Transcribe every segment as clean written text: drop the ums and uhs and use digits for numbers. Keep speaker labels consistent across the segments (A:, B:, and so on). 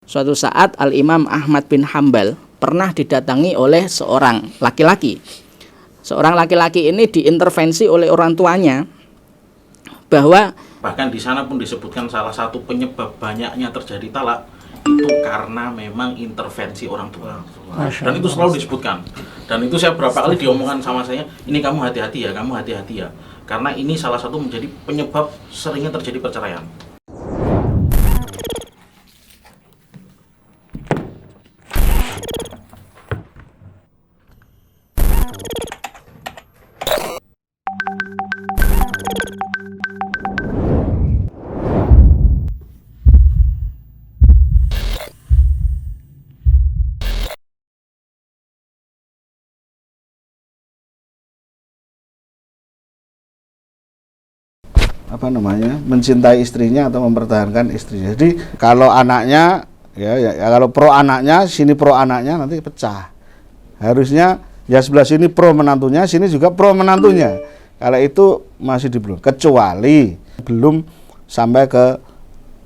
A: suatu saat Al-Imam Ahmad bin Hambal pernah didatangi oleh seorang laki-laki. Seorang laki-laki ini diintervensi oleh orang tuanya, bahwa
B: bahkan di sana pun disebutkan salah satu penyebab banyaknya terjadi talak itu karena memang intervensi orang tua. Dan itu selalu disebutkan. Dan itu saya berapa kali diomongkan sama saya, ini kamu hati-hati ya, kamu hati-hati ya. Karena ini salah satu menjadi penyebab seringnya terjadi perceraian.
C: Mencintai istrinya atau mempertahankan istrinya. Jadi kalau anaknya ya kalau pro anaknya, sini pro anaknya, nanti pecah. Harusnya ya sebelah sini pro menantunya, sini juga pro menantunya. Kalau itu masih dibelum, kecuali belum sampai ke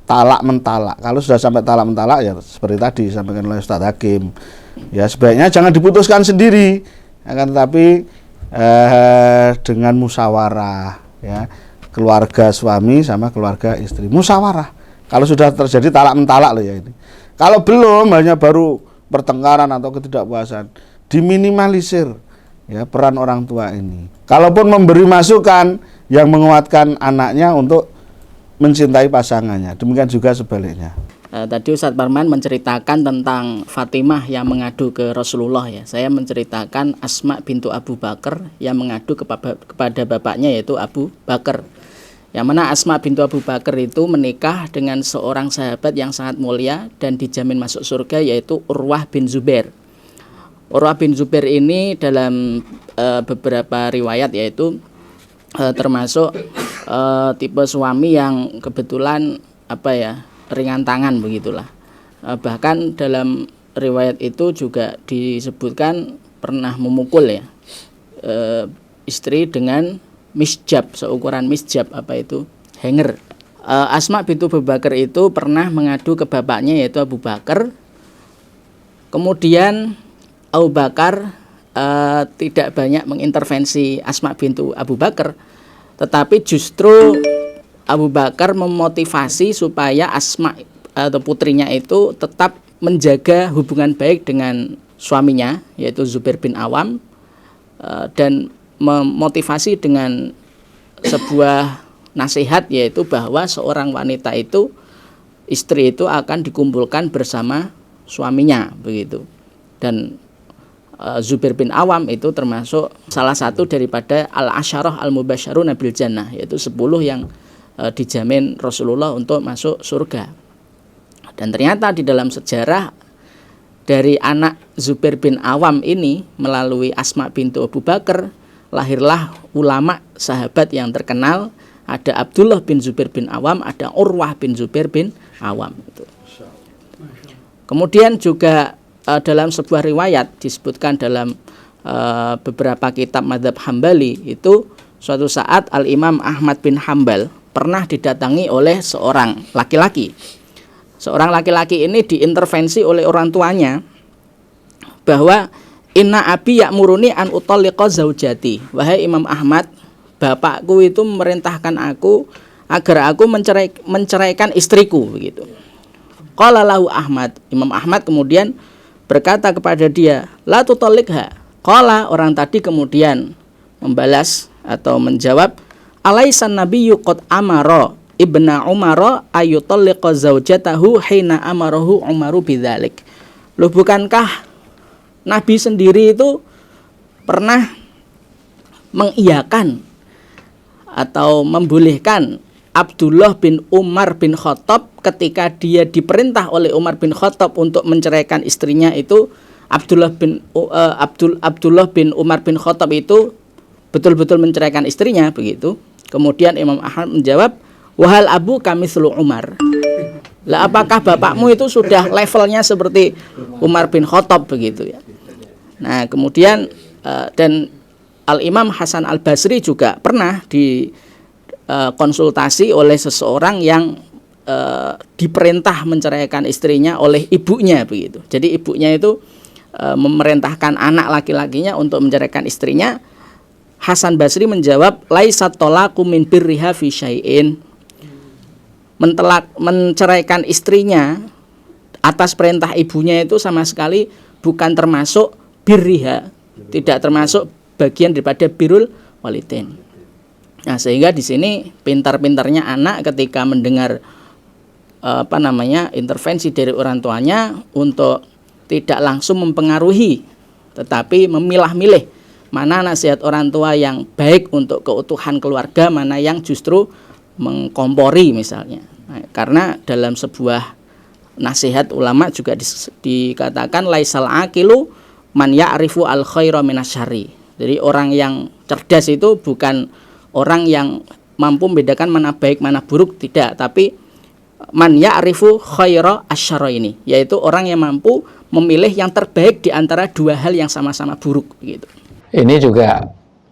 C: talak mentalak. Kalau sudah sampai talak mentalak, ya seperti tadi disampaikan oleh Ustadz Hakim, ya sebaiknya jangan diputuskan sendiri, akan tetapi dengan musyawarah, ya, keluarga suami sama keluarga istri musyawarah. Kalau sudah terjadi talak mentalak loh ya ini. Kalau belum, hanya baru pertengkaran atau ketidakpuasan, diminimalisir ya peran orang tua ini. Kalaupun memberi masukan yang menguatkan anaknya untuk mencintai pasangannya, demikian juga sebaliknya.
A: Tadi Ustadz Parman menceritakan tentang Fatimah yang mengadu ke Rasulullah ya. Saya menceritakan Asma bintu Abu Bakar yang mengadu kepada bapaknya, yaitu Abu Bakar. Yang mana Asma bintu Abu Bakar itu menikah dengan seorang sahabat yang sangat mulia dan dijamin masuk surga, yaitu Urwah bin Zubair. Urwah bin Zubair ini dalam beberapa riwayat yaitu termasuk tipe suami yang kebetulan ringan tangan begitulah. Bahkan dalam riwayat itu juga disebutkan pernah memukul ya istri dengan misjab, seukuran misjab, hanger. Asma bintu Abu Bakar itu pernah mengadu ke bapaknya, yaitu Abu Bakar. Kemudian Abu Bakar tidak banyak mengintervensi Asma bintu Abu Bakar, tetapi justru Abu Bakar memotivasi supaya Asma atau putrinya itu tetap menjaga hubungan baik dengan suaminya, yaitu Zubair bin Awam, dan memotivasi dengan sebuah nasihat, yaitu bahwa seorang wanita itu, istri itu akan dikumpulkan bersama suaminya begitu. Dan Zubair bin Awam itu termasuk salah satu daripada al-asyarah al-mubasysyaruna bil jannah, yaitu 10 yang dijamin Rasulullah untuk masuk surga. Dan ternyata di dalam sejarah dari anak Zubair bin Awam ini melalui Asma bintu Abu Bakar lahirlah ulama sahabat yang terkenal. Ada Abdullah bin Zubair bin Awam, ada Urwah bin Zubair bin Awam itu. Kemudian juga dalam sebuah riwayat disebutkan dalam beberapa kitab mazhab Hambali itu, suatu saat Al-Imam Ahmad bin Hambal pernah didatangi oleh seorang laki-laki. Seorang laki-laki ini diintervensi oleh orang tuanya, bahwa inna abi ya'muruni an utalliqa zaujati. Wahai Imam Ahmad, bapakku itu memerintahkan aku agar aku menceraikan istriku begitu. Qala lahu Ahmad. Imam Ahmad kemudian berkata kepada dia, la tutalliqha. Qala, orang tadi kemudian membalas atau menjawab, alaisan nabiyyu qad amara ibna Umar ayutalliqa zaujatahu hina amarahu Umaru bidzalik. Loh, bukankah Nabi sendiri itu pernah mengiyakan atau membolehkan Abdullah bin Umar bin Khattab ketika dia diperintah oleh Umar bin Khattab untuk menceraikan istrinya itu. Abdullah bin Umar bin Khattab itu betul-betul menceraikan istrinya begitu. Kemudian Imam Ahmad menjawab, wahal abu kamitslu Umar. Lah, apakah bapakmu itu sudah levelnya seperti Umar bin Khattab begitu ya. Nah, kemudian dan Al-Imam Hasan Al-Basri juga pernah dikonsultasi oleh seseorang yang diperintah menceraikan istrinya oleh ibunya begitu. Jadi ibunya itu memerintahkan anak laki-lakinya untuk menceraikan istrinya. Hasan Basri menjawab, laisat tolaqu min birriha fi syai'in. Menceraikan istrinya atas perintah ibunya itu sama sekali bukan termasuk birriha, tidak termasuk bagian daripada birrul walidain. Nah, sehingga di sini pintar-pintarnya anak ketika mendengar intervensi dari orang tuanya untuk tidak langsung mempengaruhi, tetapi memilah-milih mana nasihat orang tua yang baik untuk keutuhan keluarga, mana yang justru mengkompori misalnya. Nah, karena dalam sebuah nasihat ulama juga dikatakan laisal aqilu man ya'rifu al khaira minasyarri. Jadi orang yang cerdas itu bukan orang yang mampu membedakan mana baik mana buruk, tidak, tapi man ya'rifu khaira asyara ini, yaitu orang yang mampu memilih yang terbaik di antara dua hal yang sama-sama buruk gitu.
D: Ini juga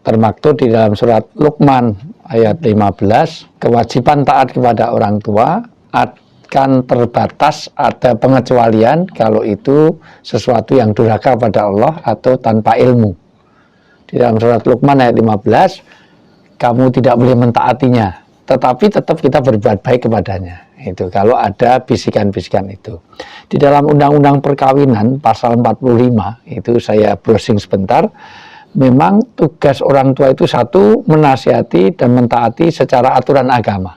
D: termaktub di dalam surat Luqman ayat 15, kewajiban taat kepada orang tua akan terbatas, ada pengecualian kalau itu sesuatu yang durhaka pada Allah atau tanpa ilmu. Di dalam surat Luqman ayat 15, kamu tidak boleh mentaatinya, tetapi tetap kita berbuat baik kepadanya. Itu kalau ada bisikan-bisikan itu. Di dalam Undang-Undang Perkawinan pasal 45, itu saya browsing sebentar, memang tugas orang tua itu satu, menasihati dan mentaati secara aturan agama.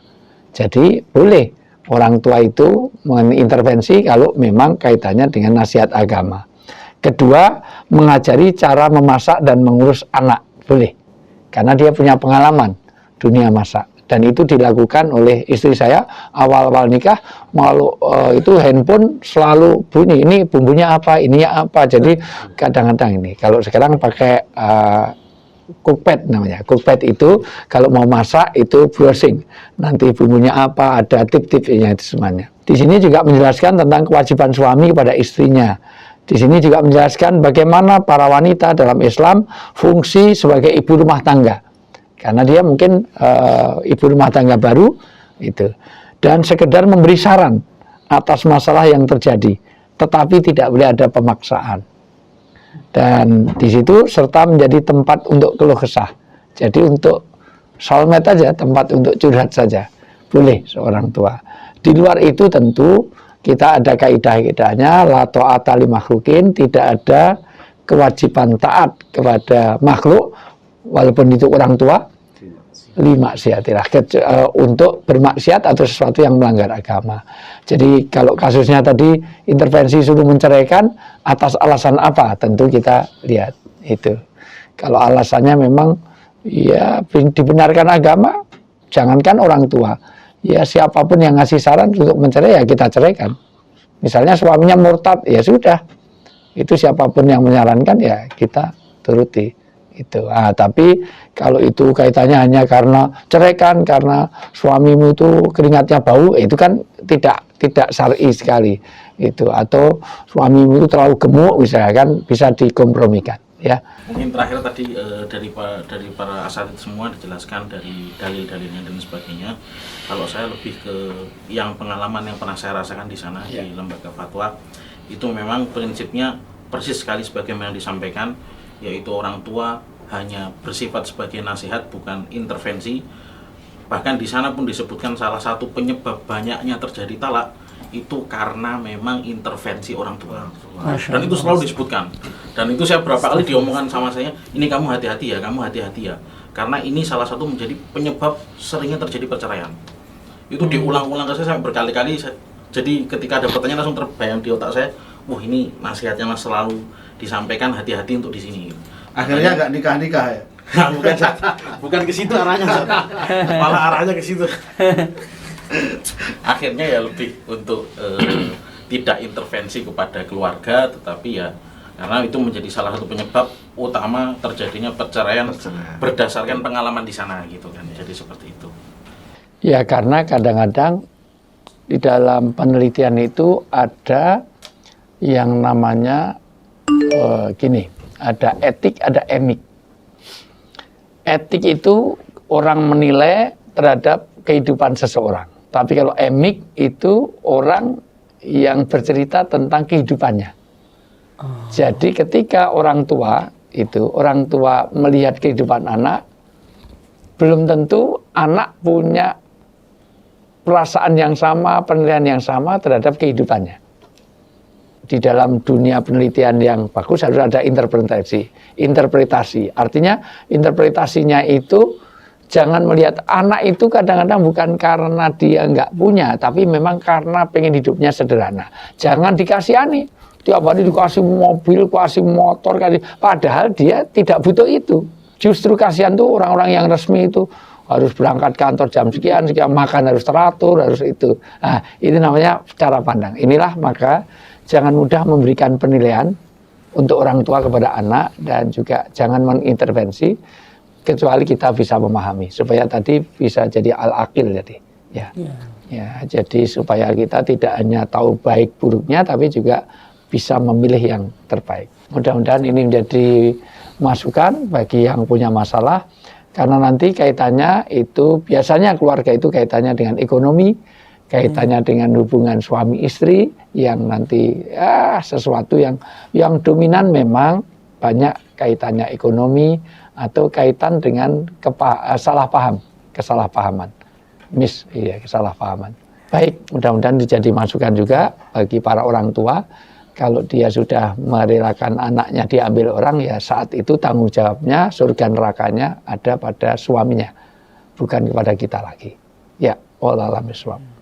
D: Jadi boleh orang tua itu mengintervensi kalau memang kaitannya dengan nasihat agama. Kedua, mengajari cara memasak dan mengurus anak, boleh. Karena dia punya pengalaman dunia masak. Dan itu dilakukan oleh istri saya awal-awal nikah, itu handphone selalu bunyi, ini bumbunya apa, ininya apa. Jadi kadang-kadang ini, kalau sekarang pakai cookpad namanya. Cookpad itu kalau mau masak itu browsing, nanti bumbunya apa, ada tip-tipnya itu semuanya. Di sini juga menjelaskan tentang kewajiban suami kepada istrinya. Di sini juga menjelaskan bagaimana para wanita dalam Islam fungsi sebagai ibu rumah tangga. Karena dia mungkin ibu rumah tangga baru itu, dan sekedar memberi saran atas masalah yang terjadi, tetapi tidak boleh ada pemaksaan. Dan di situ serta menjadi tempat untuk keluh kesah. Jadi untuk soulmate aja, tempat untuk curhat saja, boleh seorang tua. Di luar itu tentu kita ada kaidah-kaidahnya, la ta'ata li makhlukin, tidak ada kewajiban taat kepada makhluk walaupun itu orang tua, maksiatilah, untuk bermaksiat atau sesuatu yang melanggar agama. Jadi kalau kasusnya tadi intervensi suruh menceraikan atas alasan apa, tentu kita lihat itu. Kalau alasannya memang ya dibenarkan agama, jangankan orang tua, ya siapapun yang ngasih saran untuk mencerai ya kita ceraikan. Misalnya suaminya murtad, ya sudah, itu siapapun yang menyarankan ya kita turuti itu. Tapi kalau itu kaitannya hanya karena ceraikan karena suamimu itu keringatnya bau, itu kan tidak syar'i sekali itu. Atau suamimu itu terlalu gemuk misalnya, kan bisa dikompromikan ya.
B: Mungkin terakhir tadi dari para asatidz semua dijelaskan dari dalil-dalilnya dan sebagainya. Kalau saya lebih ke yang pengalaman yang pernah saya rasakan di sana di lembaga fatwa, itu memang prinsipnya persis sekali sebagaimana disampaikan, yaitu orang tua hanya bersifat sebagai nasihat, bukan intervensi. Bahkan di sana pun disebutkan salah satu penyebab banyaknya terjadi talak itu karena memang intervensi orang tua. Dan itu selalu disebutkan. Dan itu saya berapa kali diomongkan sama saya, ini kamu hati-hati ya, kamu hati-hati ya. Karena ini salah satu menjadi penyebab seringnya terjadi perceraian. Itu diulang-ulang ke saya sampai berkali-kali. Jadi ketika ada pertanyaan langsung terbayang di otak saya, wah ini nasihatnya selalu disampaikan, hati-hati untuk di sini.
C: Akhirnya nggak nikah-nikah ya?
B: bukan ke situ arahnya, malah arahnya ke situ. Akhirnya ya lebih untuk tidak intervensi kepada keluarga, tetapi ya karena itu menjadi salah satu penyebab utama terjadinya perceraian berdasarkan pengalaman di sana gitu kan. Jadi seperti itu.
D: Ya karena kadang-kadang di dalam penelitian itu ada yang namanya gini. Ada etik, ada emik. Etik itu orang menilai terhadap kehidupan seseorang. Tapi kalau emik itu orang yang bercerita tentang kehidupannya. Jadi ketika orang tua melihat kehidupan anak, belum tentu anak punya perasaan yang sama, penilaian yang sama terhadap kehidupannya. Di dalam dunia penelitian yang bagus harus ada interpretasi. Artinya interpretasinya itu jangan melihat anak itu kadang-kadang bukan karena dia nggak punya, tapi memang karena pengen hidupnya sederhana. Jangan dikasihani, tiap hari dikasih mobil, kasih motor, padahal dia tidak butuh itu. Justru kasihan tuh orang-orang yang resmi itu harus berangkat kantor jam sekian, makan harus teratur, harus itu. Nah, ini namanya cara pandang. Inilah maka jangan mudah memberikan penilaian untuk orang tua kepada anak dan juga jangan mengintervensi kecuali kita bisa memahami supaya tadi bisa jadi al-aqil jadi. Ya, jadi supaya kita tidak hanya tahu baik buruknya tapi juga bisa memilih yang terbaik. Mudah-mudahan ini menjadi masukan bagi yang punya masalah karena nanti kaitannya itu biasanya keluarga itu kaitannya dengan ekonomi, kaitannya dengan hubungan suami istri yang nanti sesuatu yang dominan memang banyak kaitannya ekonomi atau kaitan dengan kesalahpahaman. Kesalahpahaman. Baik, mudah-mudahan dijadi masukan juga bagi para orang tua. Kalau dia sudah merelakan anaknya diambil orang, ya saat itu tanggung jawabnya, surga nerakanya ada pada suaminya, bukan kepada kita lagi. Ya, wallahu a'lam bishawab.